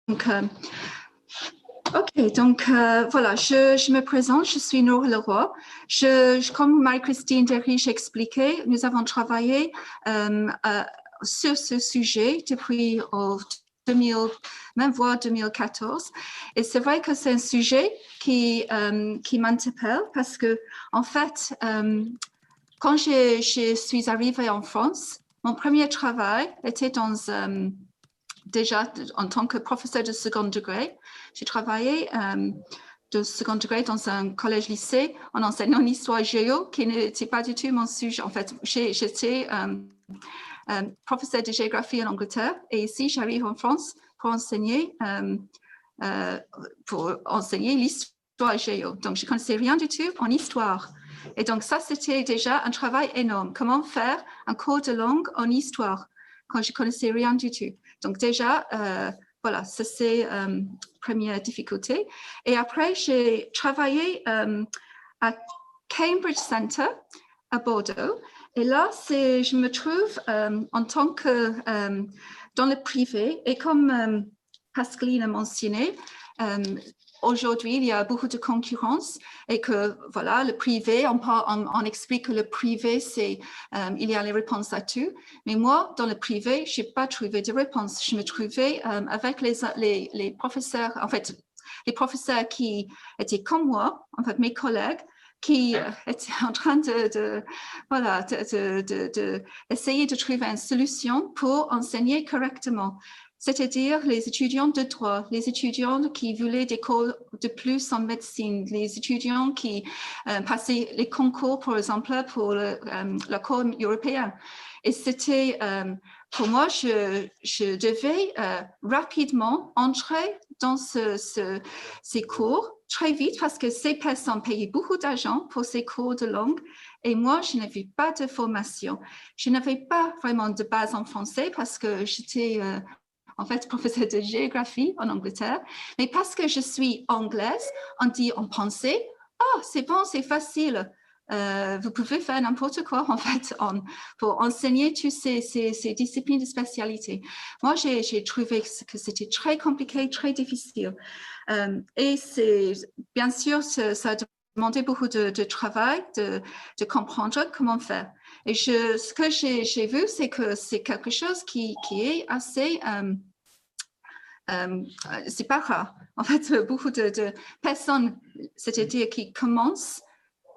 Ok, donc voilà, je me présente, je suis Nour Leroy. Comme Marie-Christine Derriche expliquait, nous avons travaillé sur ce sujet depuis 2000, même voire 2014. Et c'est vrai que c'est un sujet qui m'interpelle parce que, en fait, quand je suis arrivée en France, mon premier travail était déjà en tant que professeur de second degré. J'ai travaillé de second degré dans un collège-lycée en enseignant l'histoire géo, qui n'était pas du tout mon sujet. En fait, j'étais professeur de géographie en Angleterre et ici, j'arrive en France pour enseigner l'histoire géo. Donc, je ne connaissais rien du tout en histoire. Et donc, ça, c'était déjà un travail énorme. Comment faire un cours de langue en histoire quand je ne connaissais rien du tout. Donc, déjà, voilà, ça, c'est première difficulté. Et après, j'ai travaillé à Cambridge Center à Bordeaux. Et là, je me trouve en tant que dans le privé. Et comme Pascaline a mentionné, aujourd'hui, il y a beaucoup de concurrence et que, voilà, le privé, on explique que le privé, il y a les réponses à tout. Mais moi, dans le privé, je n'ai pas trouvé de réponse. Je me trouvais avec les professeurs, en fait, les professeurs qui étaient comme moi, en fait, mes collègues, qui étaient en train essayer de trouver une solution pour enseigner correctement. C'est-à-dire les étudiants de droit, les étudiants qui voulaient des cours de plus en médecine, les étudiants qui passaient les concours, par exemple, pour le cours européen. Et c'était, pour moi, je devais rapidement entrer dans ces cours très vite parce que ces personnes payaient beaucoup d'argent pour ces cours de langue et moi, je n'avais pas de formation. Je n'avais pas vraiment de base en français parce que j'étais en fait professeur de géographie en Angleterre, mais parce que je suis anglaise, on pensait, ah, c'est bon, c'est facile. Vous pouvez faire n'importe quoi en fait pour enseigner toutes ces disciplines de spécialité. Moi, j'ai trouvé que c'était très compliqué, très difficile. Et bien sûr, ça a demandé beaucoup de travail, de comprendre comment faire. Et ce que j'ai vu, c'est que c'est quelque chose qui est assez... c'est pas rare. En fait, beaucoup de personnes, c'est-à-dire qui commencent,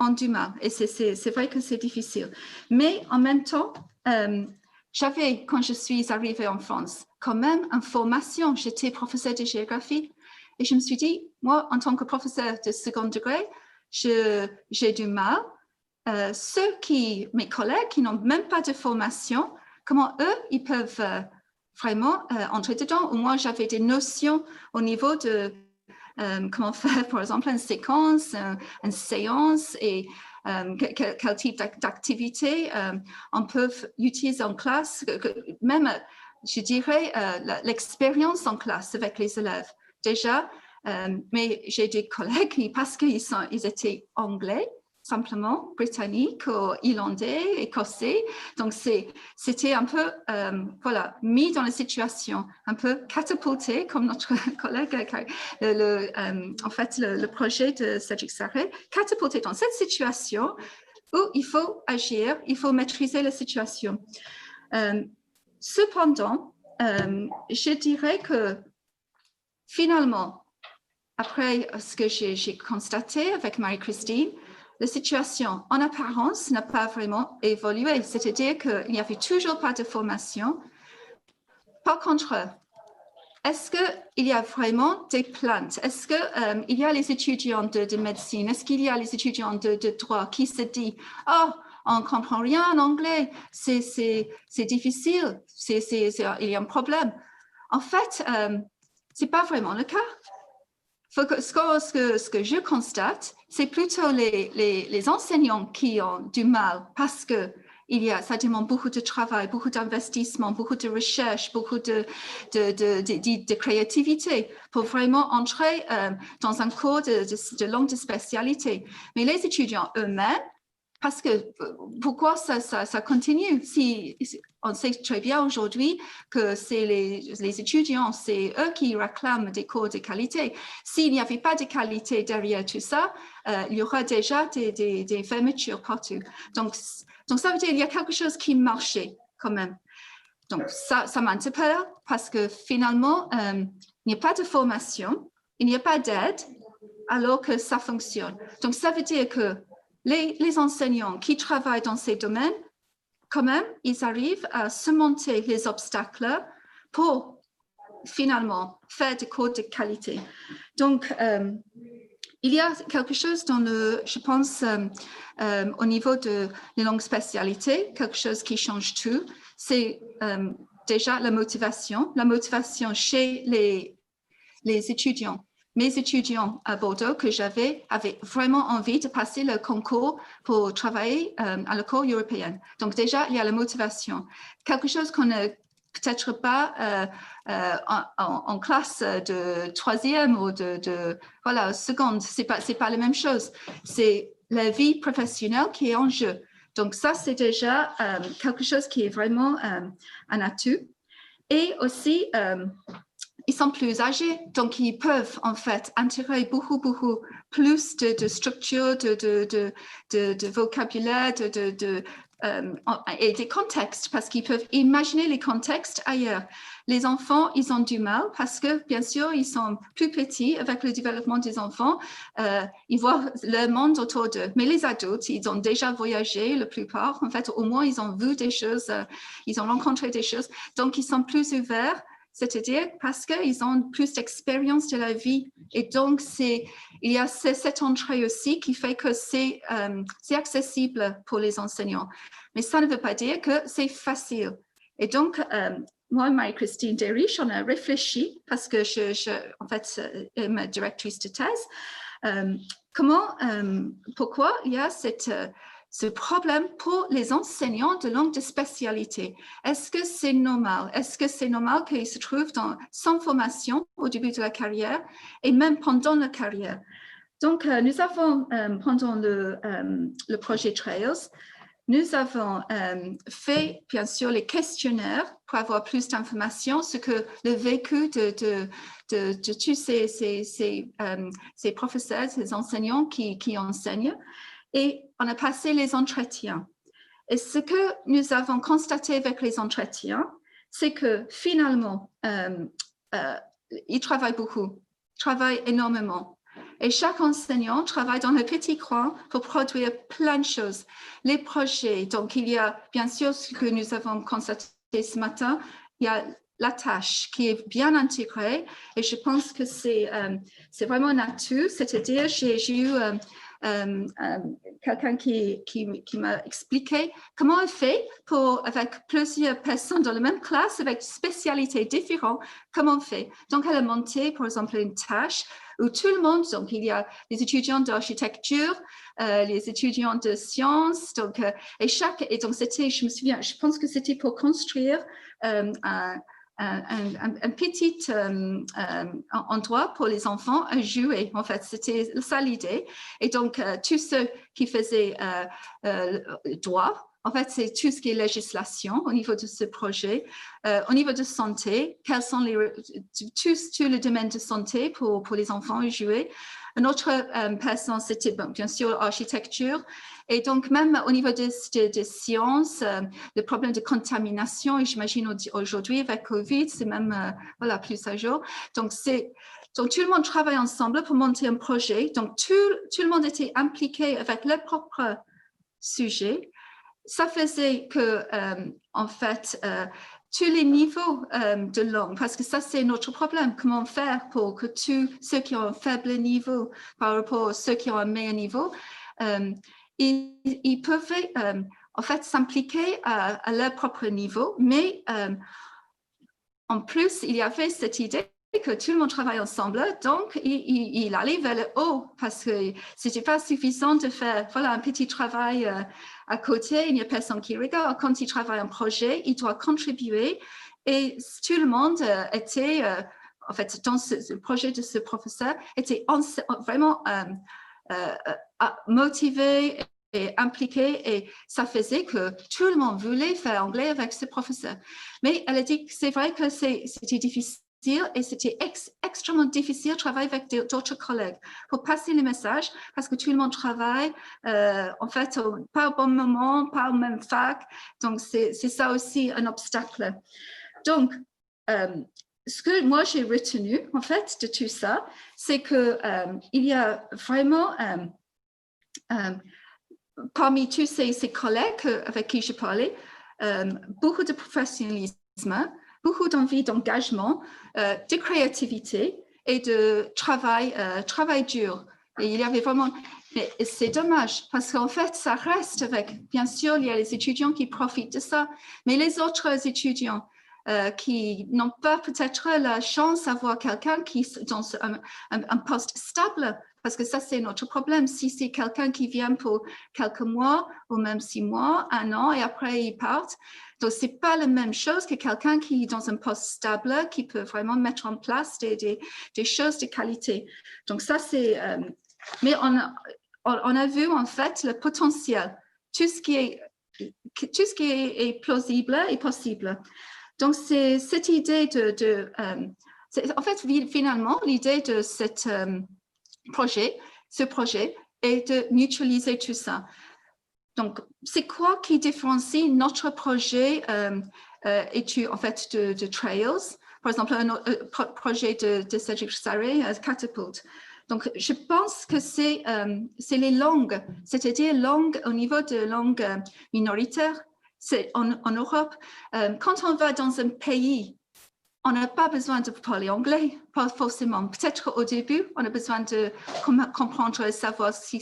ont du mal. Et c'est vrai que c'est difficile. Mais en même temps, j'avais, quand je suis arrivée en France, quand même une formation. J'étais professeure de géographie. Et je me suis dit, moi, en tant que professeur de second degré, j'ai du mal. Mes collègues qui n'ont même pas de formation, comment eux, ils peuvent vraiment entrer dedans. Ou moi, j'avais des notions au niveau de comment faire, par exemple, une séquence, une séance et quel type d'activité on peut utiliser en classe, même, je dirais, l'expérience en classe avec les élèves. Déjà, mais j'ai des collègues qui, parce qu'ils étaient anglais, simplement britanniques ou irlandais, écossais. Donc, c'était un peu, voilà, mis dans la situation, un peu catapulté, comme notre collègue, en fait, le projet de Cédric Sarret, catapulté dans cette situation où il faut agir, il faut maîtriser la situation. Cependant, je dirais que finalement, après ce que j'ai constaté avec Marie-Christine, la situation en apparence n'a pas vraiment évolué. C'est-à-dire qu'il n'y avait toujours pas de formation. Par contre, est-ce qu'il y a vraiment des plaintes? Est-ce qu'il y a les étudiants de médecine? Est-ce qu'il y a les étudiants de droit qui se disent « Oh, on ne comprend rien en anglais, c'est difficile, il y a un problème ». En fait, ce n'est pas vraiment le cas. Ce que je constate, c'est plutôt les enseignants qui ont du mal parce que ça demande beaucoup de travail, beaucoup d'investissement, beaucoup de recherche, beaucoup de créativité pour vraiment entrer dans un cours de langue de spécialité. Mais les étudiants eux-mêmes, parce que pourquoi ça continue? Si on sait très bien aujourd'hui que c'est les étudiants, c'est eux qui réclament des cours de qualité. S'il n'y avait pas de qualité derrière tout ça, il y aura déjà des fermetures partout. Donc, ça veut dire qu'il y a quelque chose qui marchait quand même. Donc, ça m'interpelle parce que finalement, il n'y a pas de formation, il n'y a pas d'aide, alors que ça fonctionne. Donc, ça veut dire que les enseignants qui travaillent dans ces domaines, quand même, ils arrivent à surmonter les obstacles pour finalement faire des cours de qualité. Donc, il y a quelque chose dans je pense, au niveau de les langues spécialités, quelque chose qui change tout, c'est déjà la motivation chez les étudiants. Mes étudiants à Bordeaux que j'avais avaient vraiment envie de passer le concours pour travailler à l'école européenne. Donc déjà, il y a la motivation. Quelque chose qu'on ne peut-être pas en classe de troisième ou de voilà, seconde. C'est pas la même chose. C'est la vie professionnelle qui est en jeu. Donc ça, c'est déjà quelque chose qui est vraiment un atout. Et aussi, ils sont plus âgés, donc ils peuvent en fait intégrer beaucoup plus de structures, de vocabulaire, et des contextes, parce qu'ils peuvent imaginer les contextes ailleurs. Les enfants, ils ont du mal parce que, bien sûr, ils sont plus petits avec le développement des enfants. Ils voient le monde autour d'eux. Mais les adultes, ils ont déjà voyagé, la plupart. En fait, au moins, ils ont vu des choses, ils ont rencontré des choses. Donc, ils sont plus ouverts. C'est-à-dire parce qu'ils ont plus d'expérience de la vie. Et donc, il y a cette entrée aussi qui fait que c'est accessible pour les enseignants. Mais ça ne veut pas dire que c'est facile. Et donc, moi et Marie-Christine Derich, on a réfléchi, parce que en fait, est ma directrice de thèse, pourquoi il y a ce problème pour les enseignants de langue de spécialité. Est-ce que c'est normal? Est-ce que c'est normal qu'ils se trouvent sans formation au début de la carrière et même pendant la carrière? Donc, nous avons, pendant le projet Trails, nous avons fait, bien sûr, les questionnaires pour avoir plus d'informations sur le vécu de tous ces professeurs, ces enseignants qui enseignent. Et on a passé les entretiens. Et ce que nous avons constaté avec les entretiens, c'est que finalement, ils travaillent beaucoup, travaillent énormément. Et chaque enseignant travaille dans le petit coin pour produire plein de choses. Les projets, donc il y a bien sûr ce que nous avons constaté ce matin, il y a la tâche qui est bien intégrée et je pense que c'est vraiment un atout, c'est-à-dire j'ai eu quelqu'un qui m'a expliqué comment elle fait avec plusieurs personnes dans la même classe, avec des spécialités différentes, comment on fait. Donc, elle a monté, par exemple, une tâche où tout le monde, donc il y a les étudiants d'architecture, les étudiants de sciences, donc, et donc c'était, je me souviens, je pense que c'était pour construire un petit endroit pour les enfants à jouer. En fait, c'était ça l'idée. Et donc, tous ceux qui faisaient droit, en fait, c'est tout ce qui est législation au niveau de ce projet. Au niveau de santé, quels sont tout le domaine de santé pour les enfants jouer. Une autre personne, c'était bien sûr l'architecture. Et donc, même au niveau des sciences, le problème de contamination, et j'imagine aujourd'hui avec Covid, c'est même voilà, plus à jour. Donc, tout le monde travaille ensemble pour monter un projet. Donc, tout le monde était impliqué avec leur propre sujet. Ça faisait que, en fait, tous les niveaux de langue, parce que ça, c'est notre problème. Comment faire pour que tous ceux qui ont un faible niveau par rapport à ceux qui ont un meilleur niveau, ils peuvent en fait s'impliquer à leur propre niveau, mais en plus, il y avait cette idée que tout le monde travaille ensemble, donc il allait vers le haut parce que c'était pas suffisant de faire voilà, un petit travail à côté, il n'y a personne qui regarde. Quand il travaille un projet, il doit contribuer et tout le monde était, en fait, dans le projet de ce professeur, était vraiment motivé impliquée et ça faisait que tout le monde voulait faire anglais avec ce professeur. Mais elle a dit que c'est vrai que c'était difficile et c'était extrêmement difficile de travailler avec d'autres collègues pour passer le message parce que tout le monde travaille en fait pas au bon moment, pas au même fac. Donc, c'est ça aussi un obstacle. Donc, ce que moi j'ai retenu en fait de tout ça, c'est que il y a vraiment parmi tous ces collègues avec qui je parlais, beaucoup de professionnalisme, beaucoup d'envie d'engagement, de créativité et de travail dur. Et il y avait vraiment, c'est dommage parce qu'en fait, ça reste avec, bien sûr, il y a les étudiants qui profitent de ça, mais les autres étudiants qui n'ont pas peut-être la chance d'avoir quelqu'un qui est dans un poste stable, parce que ça, c'est notre problème. Si c'est quelqu'un qui vient pour quelques mois ou même 6 mois, 1 an, et après, il part. Donc, ce n'est pas la même chose que quelqu'un qui est dans un poste stable, qui peut vraiment mettre en place des choses de qualité. Donc, ça, c'est... mais on a vu, en fait, le potentiel. Tout ce qui est plausible et possible. Donc, c'est cette idée en fait, finalement, l'idée de ce projet est de mutualiser tout ça. Donc, c'est quoi qui différencie notre projet en fait de Trails, par exemple, un projet de Cédric Sarré, Catapult. Donc, je pense que c'est les langues, c'est-à-dire langues au niveau de langues minoritaires. C'est en Europe, quand on va dans un pays, on n'a pas besoin de parler anglais, pas forcément. Peut-être au début, on a besoin de comprendre et savoir ce qui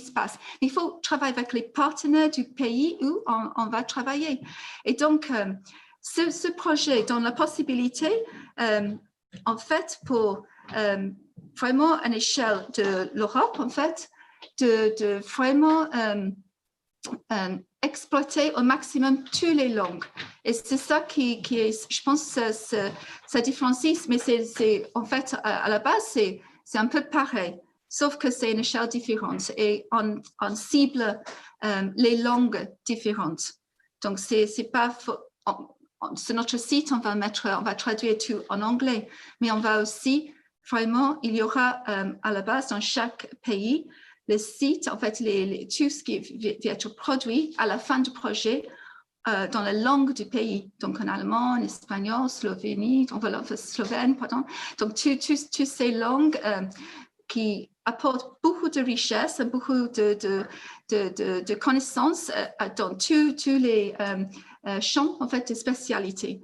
se passe. Il faut travailler avec les partenaires du pays où on va travailler. Et donc, ce projet donne la possibilité, en fait, pour vraiment à l'échelle de l'Europe, en fait, de vraiment exploiter au maximum toutes les langues. Et c'est ça qui est, je pense, ça différencie, mais c'est en fait, à la base, c'est un peu pareil, sauf que c'est une échelle différente et on cible les langues différentes. Donc, c'est pas... sur notre site, on va traduire tout en anglais, mais on va aussi, vraiment, il y aura à la base, dans chaque pays, le site, en fait, tout ce qui va être produit à la fin du projet dans la langue du pays, donc en allemand, en espagnol, slovène, pardon. Donc, toutes ces langues qui apportent beaucoup de richesse, beaucoup de connaissances dans tous les champs, en fait, de spécialité.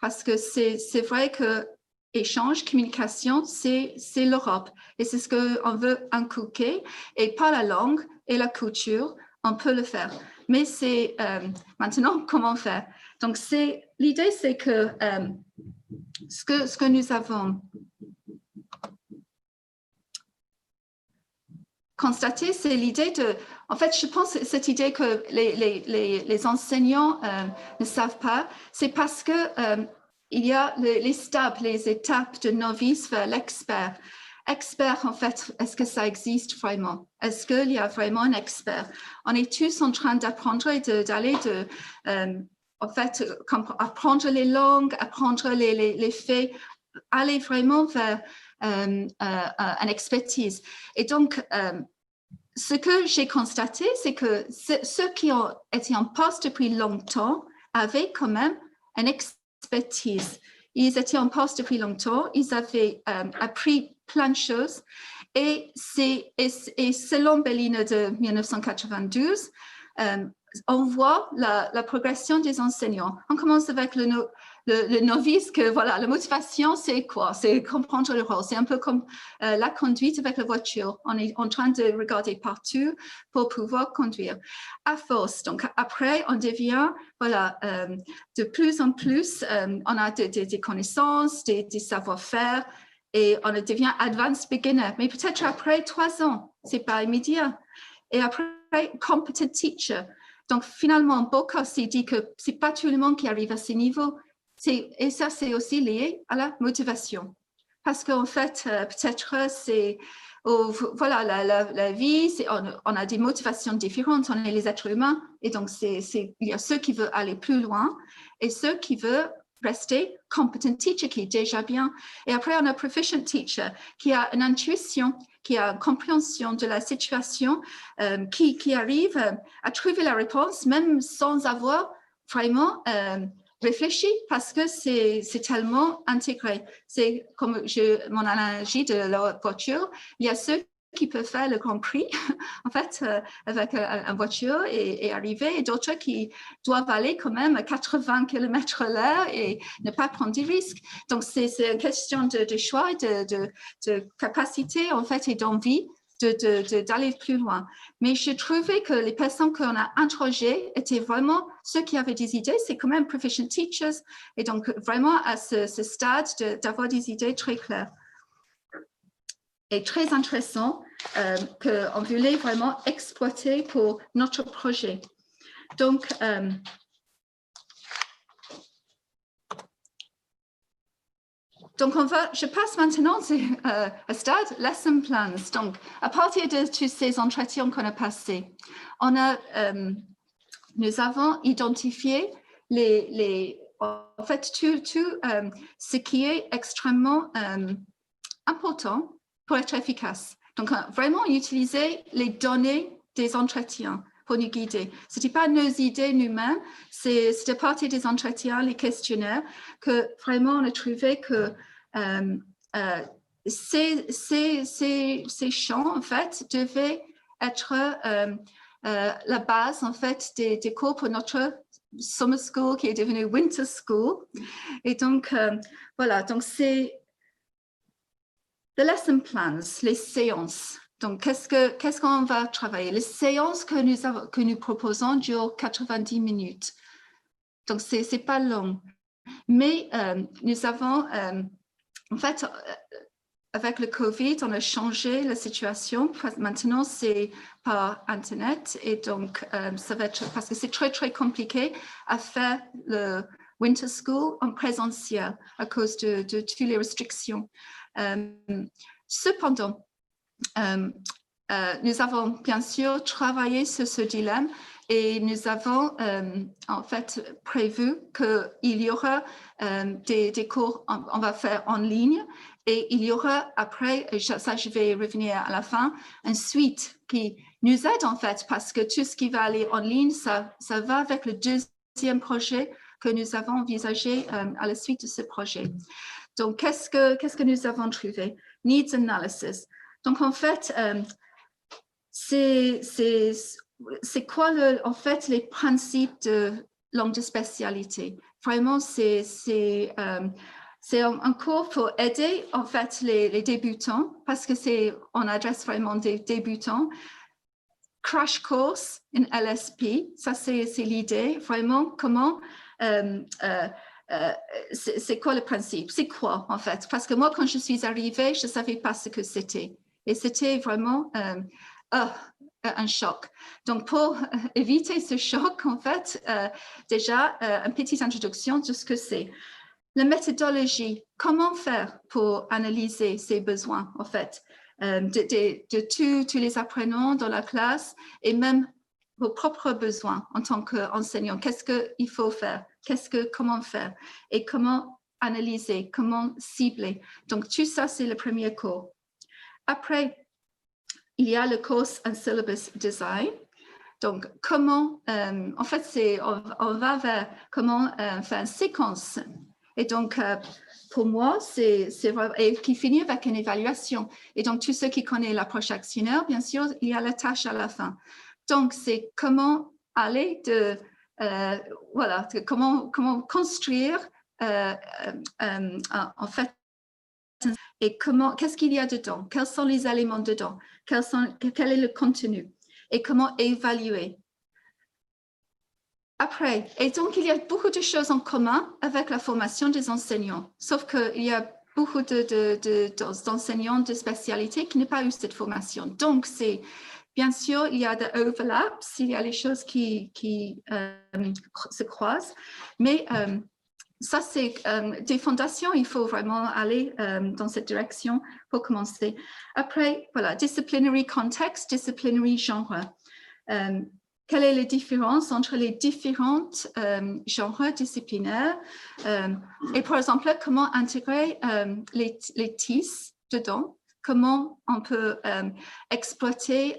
Parce que c'est vrai que échange, communication, c'est l'Europe. Et c'est ce qu'on veut inculquer. Et par la langue et la culture, on peut le faire. Mais c'est maintenant comment faire. Donc, l'idée, c'est que ce que nous avons constaté, c'est l'idée de... En fait, je pense que cette idée que les enseignants ne savent pas, c'est parce que il y a les steps, les étapes de novice vers l'expert. Expert, en fait, est-ce que ça existe vraiment? Est-ce qu'il y a vraiment un expert? On est tous en train d'apprendre et d'aller en fait, apprendre les langues, apprendre les faits, aller vraiment vers une expertise. Et donc, ce que j'ai constaté, c'est que ceux qui ont été en poste depuis longtemps avaient quand même une expertise. Ils étaient en poste depuis longtemps, ils avaient appris plein de choses. Et selon Bellino de 1992, on voit la progression des enseignants. On commence avec le novice, que voilà, la motivation, c'est quoi? C'est comprendre le rôle. C'est un peu comme la conduite avec la voiture. On est en train de regarder partout pour pouvoir conduire. À force, donc après, on devient, voilà, de plus en plus, on a des connaissances, des savoir-faire, et on devient advanced beginner. Mais peut-être après 3 ans, c'est pas immédiat. Et après, competent teacher. Donc, finalement, Boca s'est dit que ce n'est pas tout le monde qui arrive à ce niveau. Et ça, c'est aussi lié à la motivation. parce qu'en fait, peut-être c'est, voilà, la vie, on a des motivations différentes, on est les êtres humains, et donc il y a ceux qui veulent aller plus loin et ceux qui veulent rester competent teacher, qui est déjà bien. Et après, on a proficient teacher, qui a une intuition, qui a une compréhension de la situation, qui arrive à trouver la réponse, même sans avoir vraiment réfléchi, parce que c'est tellement intégré. C'est comme mon analogie de la voiture, il y a ceux qui peuvent faire le Grand Prix, en fait, avec une voiture et arriver, et d'autres qui doivent aller quand même à 80 km/h et ne pas prendre des risques. Donc, c'est une question de choix, de capacité, en fait, et d'envie d'aller plus loin. Mais je trouvais que les personnes qu'on a interrogées étaient vraiment ceux qui avaient des idées, c'est quand même proficient teachers, et donc vraiment à ce stade d'avoir des idées très claires. Et très intéressant qu'on voulait vraiment exploiter pour notre projet. Donc, je passe maintenant à stade lesson plans. Donc, à partir de tous ces entretiens qu'on a passés, nous avons identifié en fait tout ce qui est extrêmement important pour être efficace. Donc, vraiment utiliser les données des entretiens pour nous guider. Ce n'était pas nos idées nous-mêmes, c'était à partir des entretiens, les questionnaires, que vraiment on a trouvé que ces champs, en fait, devaient être la base, en fait, des cours pour notre summer school qui est devenu winter school. Et donc, voilà, donc c'est the lesson plans, les séances. Donc, qu'est-ce qu'on va travailler? Les séances que nous proposons durent 90 minutes. Donc, c'est pas long. Mais nous avons, en fait, avec le Covid, on a changé la situation. Maintenant, c'est par Internet. Et donc, ça va être, parce que c'est très, très compliqué à faire le Winter School en présentiel à cause de toutes les restrictions. Cependant, nous avons bien sûr travaillé sur ce dilemme et nous avons en fait prévu qu'il y aura des cours, on va faire en ligne, et il y aura après, ça je vais revenir à la fin, une suite qui nous aide en fait, parce que tout ce qui va aller en ligne, ça va avec le deuxième projet que nous avons envisagé à la suite de ce projet. Donc, qu'est-ce que nous avons trouvé? Needs analysis. Donc, en fait, c'est quoi en fait les principes de langue de spécialité? Vraiment, c'est un cours pour aider en fait les débutants, parce que on adresse vraiment des débutants. Crash course in LSP, ça c'est l'idée, vraiment comment c'est quoi le principe? C'est quoi en fait? Parce que moi, quand je suis arrivée, je ne savais pas ce que c'était. Et c'était vraiment un choc. Donc, pour éviter ce choc, en fait, déjà, une petite introduction de ce que c'est. La méthodologie, comment faire pour analyser ces besoins, en fait, de tous les apprenants dans la classe et même vos propres besoins en tant qu'enseignant. Qu'est-ce qu'il faut faire? Comment faire? Et comment analyser? Comment cibler? Donc, tout ça, c'est le premier cours. Après, il y a le course and syllabus design. Donc, comment, en fait, on va vers comment faire une séquence. Et donc, pour moi, c'est vraiment, et qui finit avec une évaluation. Et donc, tous ceux qui connaissent l'approche actionnaire, bien sûr, il y a la tâche à la fin. Donc, c'est comment aller voilà, comment construire, en fait, et qu'est-ce qu'il y a dedans? Quels sont les éléments dedans? Quel est le contenu? Et comment évaluer? Après, et donc il y a beaucoup de choses en commun avec la formation des enseignants, sauf qu'il y a beaucoup d'enseignants de spécialité qui n'ont pas eu cette formation. Donc, bien sûr, il y a des overlaps, il y a les choses qui se croisent, mais ça, c'est des fondations, il faut vraiment aller dans cette direction pour commencer. Après, voilà, disciplinary context, disciplinary genre. Quelle est la différence entre les différentes genres disciplinaires et par exemple, comment intégrer les TIS dedans, comment on peut exploiter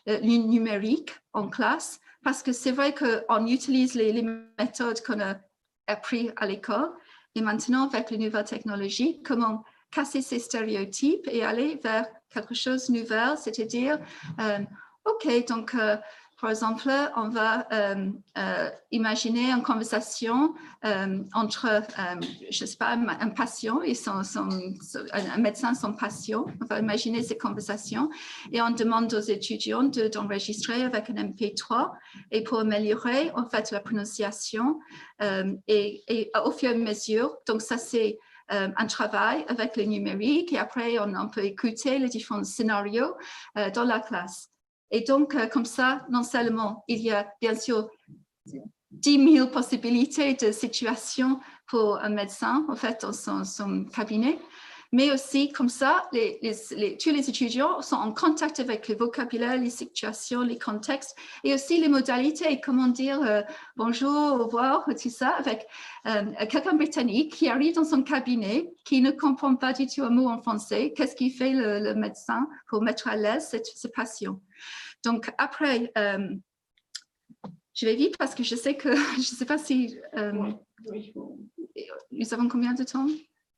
le numérique en classe, parce que c'est vrai qu'on utilise les méthodes qu'on a appris à l'école et maintenant avec les nouvelles technologies, comment casser ces stéréotypes et aller vers quelque chose de nouveau, c'est-à-dire, OK, donc par exemple, on va imaginer une conversation entre, je ne sais pas, un patient et un médecin et son patient. On va imaginer ces conversations et on demande aux étudiants d'enregistrer avec un MP3 et pour améliorer en fait la prononciation et au fur et à mesure. Donc ça c'est un travail avec le numérique et après on peut écouter les différents scénarios dans la classe. Et donc, comme ça, non seulement il y a bien sûr 10 000 possibilités de situations pour un médecin, en fait, dans son cabinet, mais aussi comme ça, tous les étudiants sont en contact avec le vocabulaire, les situations, les contextes et aussi les modalités, comment dire bonjour, au revoir, tout ça, avec quelqu'un britannique qui arrive dans son cabinet, qui ne comprend pas du tout un mot en français, qu'est-ce qu'il fait le médecin pour mettre à l'aise ce patient. Donc après, je vais vite parce que je sais que, je ne sais pas si, nous avons combien de temps?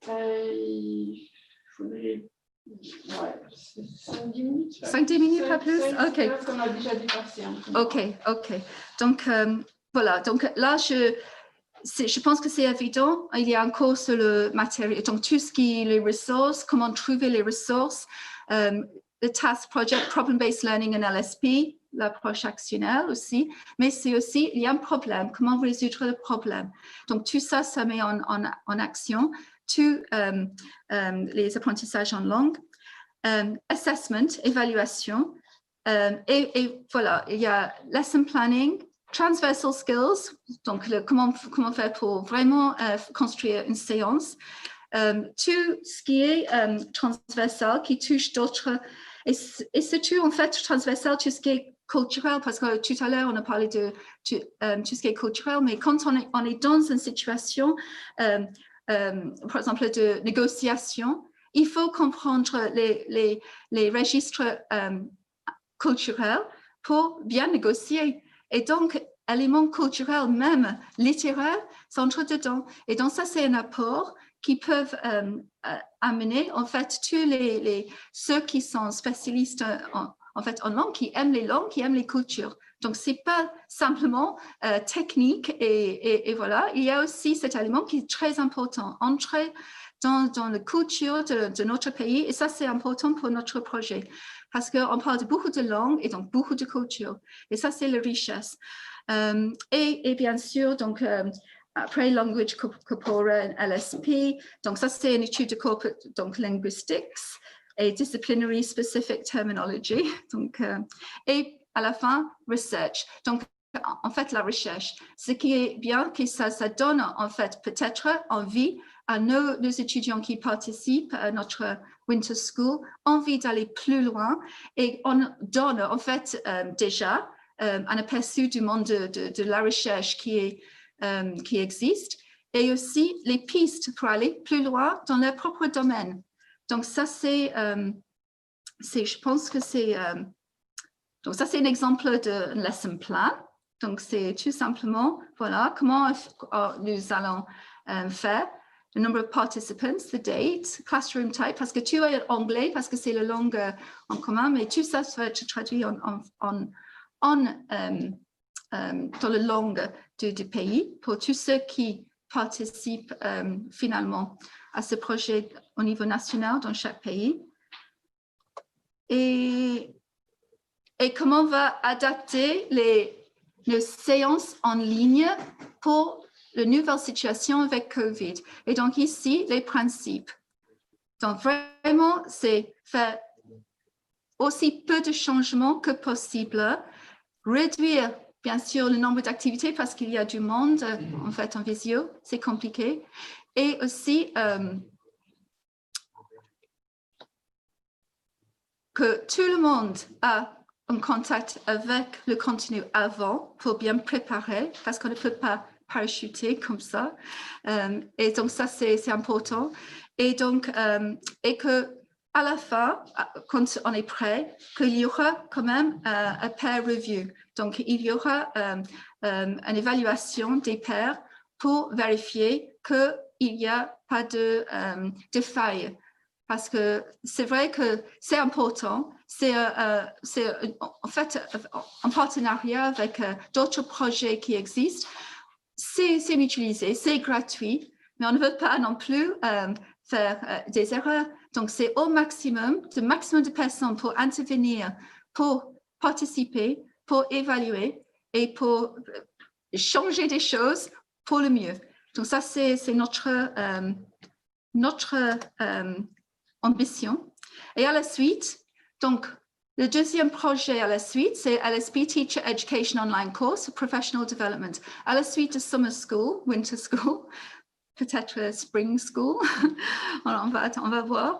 Il faudrait 5-10 minutes. 5-10 minutes, pas plus? OK. On a déjà dépassé. OK. Donc, voilà. Donc là, je pense que c'est évident. Il y a un cours sur le matériel. Donc, tout ce qui est les ressources, comment trouver les ressources, le task project, problem-based learning and LSP, l'approche actionnelle aussi, mais c'est aussi, il y a un problème, comment résoudre le problème. Donc, tout ça, ça met en action tous les apprentissages en langue. Assessment, évaluation, et voilà, il y a lesson planning, transversal skills, donc comment faire pour vraiment construire une séance, tout ce qui est transversal, qui touche d'autres, et surtout en fait transversal, tout ce qui est culturel, parce que tout à l'heure on a parlé de tout ce qui est culturel, mais quand on est dans une situation, par exemple de négociation, il faut comprendre les registres culturels pour bien négocier. Et donc, éléments culturels, même littéraires, s'entrent dedans. Et donc, ça, c'est un apport qui peuvent amener, en fait, tous ceux qui sont spécialistes en langue, qui aiment les langues, qui aiment les cultures. Donc, ce n'est pas simplement technique et voilà. Il y a aussi cet élément qui est très important, entrer dans la culture de notre pays. Et ça, c'est important pour notre projet. Parce qu'on parle de beaucoup de langues et donc beaucoup de cultures. Et ça, c'est la richesse. Et bien sûr, donc, après Language Corpora LSP, donc ça, c'est une étude de corporate, donc linguistics et disciplinary specific terminology. Donc, et à la fin, research. Donc, en fait, la recherche. Ce qui est bien, que ça donne en fait peut-être envie à nos étudiants qui participent à notre Winter School, envie d'aller plus loin et on donne en fait déjà un aperçu du monde de la recherche qui existe et aussi les pistes pour aller plus loin dans leur propre domaine. Donc ça c'est, je pense que c'est, donc ça c'est un exemple de lesson plan. Donc c'est tout simplement, voilà, comment nous allons faire. Le nombre de participants, the date, classroom type, parce que tu es anglais, parce que c'est la langue en commun, mais tout ça va être traduit dans la langue du pays pour tous ceux qui participent finalement à ce projet au niveau national dans chaque pays. Et comment on va adapter nos séances en ligne pour la nouvelle situation avec COVID. Et donc ici, les principes. Donc vraiment, c'est faire aussi peu de changements que possible, réduire bien sûr, le nombre d'activités parce qu'il y a du monde, en fait, en visio, c'est compliqué. Et aussi que tout le monde a un contact avec le contenu avant pour bien préparer, parce qu'on ne peut pas parachuter comme ça. Et donc, ça, c'est important. Et donc, et que à la fin, quand on est prêt, qu'il y aura quand même un peer review. Donc, il y aura une évaluation des pairs pour vérifier qu'il n'y a pas de faille. Parce que c'est vrai que c'est important. C'est en fait en partenariat avec d'autres projets qui existent. C'est mutualisé, c'est gratuit, mais on ne veut pas non plus faire des erreurs. Donc, c'est au maximum, le maximum de personnes pour intervenir, pour participer, pour évaluer et pour changer des choses pour le mieux. Donc, ça, c'est notre ambition. Et à la suite, donc, le deuxième projet à la suite, c'est LSP Teacher Education Online Course, Professional Development. À la suite de Summer School, Winter School, peut-être Spring School, on va voir.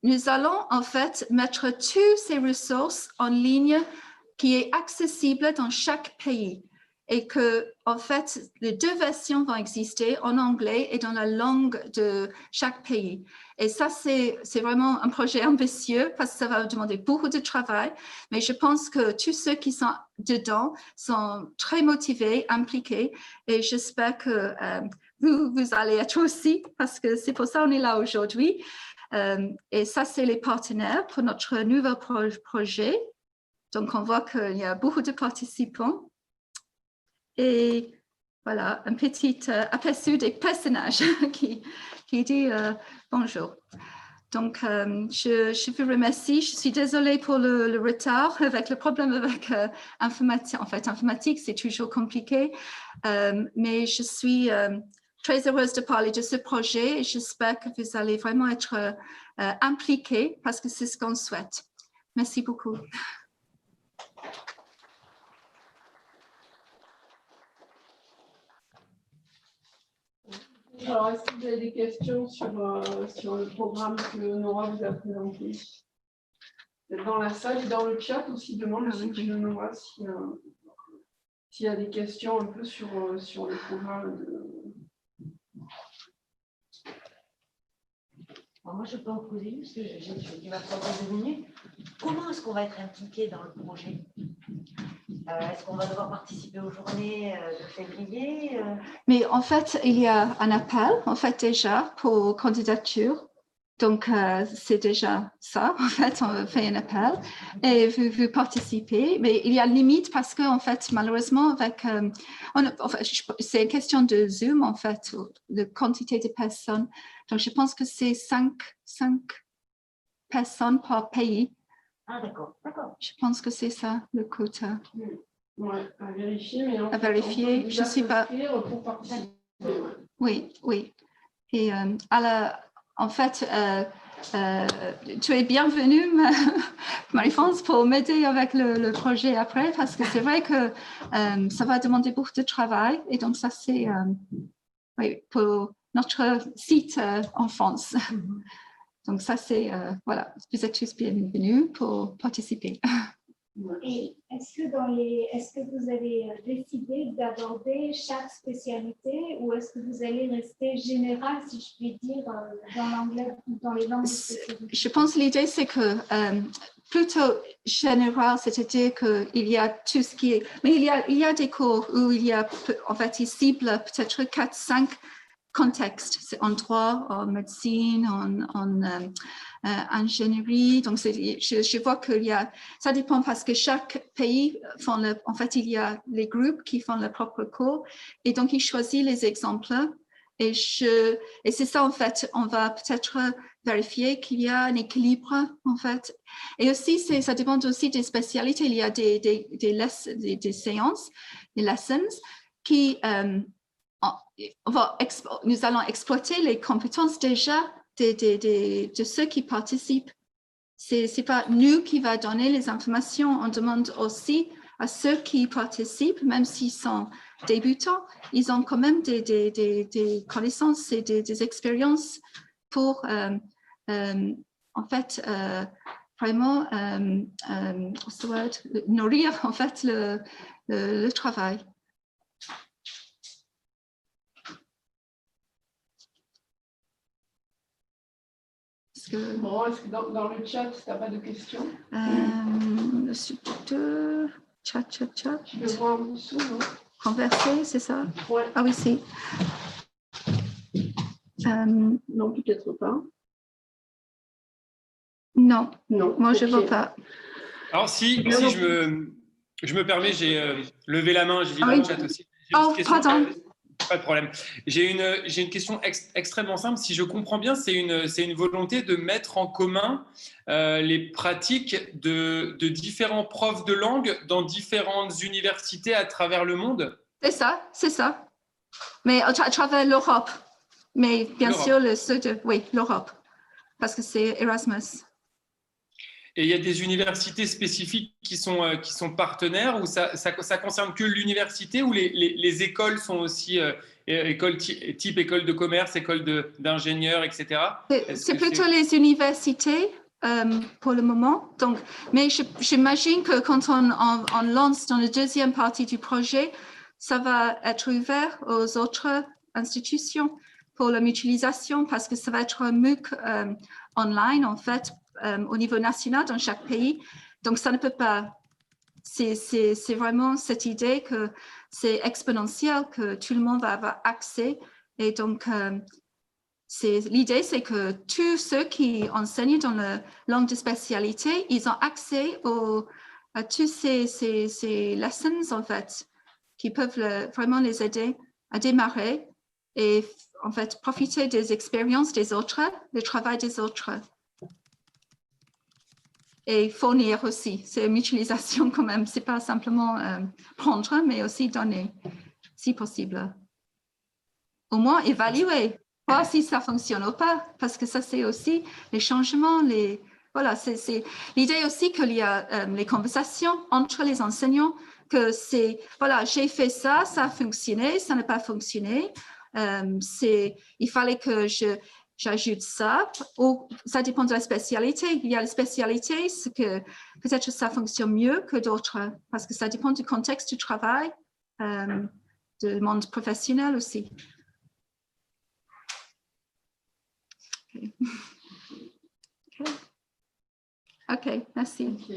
Nous allons en fait mettre toutes ces ressources en ligne qui est accessible dans chaque pays et que en fait les deux versions vont exister en anglais et dans la langue de chaque pays. Et ça c'est vraiment un projet ambitieux parce que ça va demander beaucoup de travail, mais je pense que tous ceux qui sont dedans sont très motivés, impliqués et j'espère que vous allez être aussi, parce que c'est pour ça qu'on est là aujourd'hui. Et ça, c'est les partenaires pour notre nouveau projet. Donc, on voit qu'il y a beaucoup de participants. Et voilà, un petit aperçu des personnages qui dit bonjour. Donc, je vous remercie. Je suis désolée pour le retard avec le problème avec informatique. En fait, informatique, c'est toujours compliqué. Mais je suis très heureuse de parler de ce projet et j'espère que vous allez vraiment être impliqués parce que c'est ce qu'on souhaite. Merci beaucoup. Alors, est-ce que vous avez des questions sur le programme que Nora vous a présenté? Dans la salle et dans le chat aussi, demande aussi Nora s'il y a des questions un peu sur le programme. Alors moi, je peux en poser une, parce que j'ai ma propre 2 minutes. Comment est-ce qu'on va être impliqué dans le projet? Est-ce qu'on va devoir participer aux journées de février? Mais en fait, il y a un appel, en fait, déjà, pour candidature. Donc, c'est déjà ça. En fait, on fait un appel et vous participez. Mais il y a une limite parce que, en fait, malheureusement, avec, c'est une question de Zoom, en fait, de quantité de personnes. Donc, je pense que c'est 5 personnes par pays. Ah, d'accord. Je pense que c'est ça, le quota. Oui, à vérifier. Mais à vérifier, je ne suis pas... Pour participer. Oui. Et en fait, tu es bienvenue, Marie-France, pour m'aider avec le projet après, parce que c'est vrai que ça va demander beaucoup de travail. Et donc, ça, c'est pour notre site en France. Donc, ça, c'est, voilà, vous êtes tous bienvenus pour participer. Et est-ce que vous avez décidé d'aborder chaque spécialité ou est-ce que vous allez rester général, si je puis dire, dans l'anglais ou dans les langues spécifiques? Je pense que l'idée, c'est que plutôt général, c'est-à-dire qu'il y a tout ce qui est... Mais il y a des cours où il y a, en fait, ils ciblent peut-être 4-5 contextes, en droit, en médecine, en ingénierie. Donc, je vois qu'il y a, ça dépend parce que chaque pays en fait, il y a les groupes qui font leur propre cours et donc ils choisissent les exemples. Et c'est ça, en fait, on va peut-être vérifier qu'il y a un équilibre, en fait. Et aussi, ça dépend aussi des spécialités. Il y a des séances, des lessons qui... nous allons exploiter les compétences déjà de ceux qui participent. Ce n'est pas nous qui va donner les informations, on demande aussi à ceux qui participent, même s'ils sont débutants, ils ont quand même des connaissances et des expériences pour, en fait, vraiment what's the word? Nourrir en fait le travail. Bon, est-ce que dans le chat, tu n'as pas de questions? Chat. Tu le vois en dessous, non? Converser, c'est ça? Ouais. Ah oui, si. Non, peut-être pas. Non, Non. moi je ne Ok. vois pas. Alors si je me permets, j'ai levé la main, j'ai dit Ah dans oui. le chat aussi. J'ai une Oh, question. pardon. Pas de problème. J'ai une question extrêmement simple. Si je comprends bien, c'est une volonté de mettre en commun les pratiques de différents profs de langue dans différentes universités à travers le monde. C'est ça. Mais à travers l'Europe. Mais bien sûr, le sud, oui, l'Europe. Parce que c'est Erasmus. Et il y a des universités spécifiques qui sont partenaires ou ça concerne que l'université ou les écoles sont aussi écoles type école de commerce, école d'ingénieurs, etc. C'est plutôt les universités pour le moment. Donc, mais j'imagine que quand on lance dans la deuxième partie du projet, ça va être ouvert aux autres institutions pour la mutualisation parce que ça va être un MOOC online en fait au niveau national dans chaque pays. Donc, ça ne peut pas. C'est vraiment cette idée que c'est exponentiel, que tout le monde va avoir accès. Et donc, l'idée, c'est que tous ceux qui enseignent dans la langue de spécialité, ils ont accès à tous ces lessons, en fait, qui peuvent vraiment les aider à démarrer et, en fait, profiter des expériences des autres, du travail des autres. Et fournir aussi. C'est une mutualisation quand même. Ce n'est pas simplement prendre, mais aussi donner, si possible. Au moins, évaluer. Voir si ça fonctionne ou pas, parce que ça, c'est aussi les changements, voilà, c'est l'idée aussi qu'il y a les conversations entre les enseignants, que c'est, voilà, j'ai fait ça, ça a fonctionné, ça n'a pas fonctionné, il fallait que j'ajoute ça, ou ça dépend de la spécialité. Il y a les spécialités, c'est que peut-être ça fonctionne mieux que d'autres, parce que ça dépend du contexte du travail, du monde professionnel aussi. OK, merci. Ok.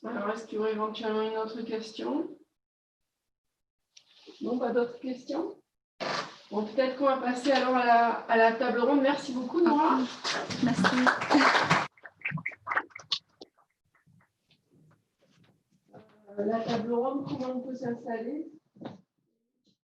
Alors, est-ce qu'il y aurait éventuellement une autre question? Non, pas d'autres questions? Bon, peut-être qu'on va passer alors à la table ronde. Merci beaucoup, Nora. Merci. La table ronde, comment on peut s'installer?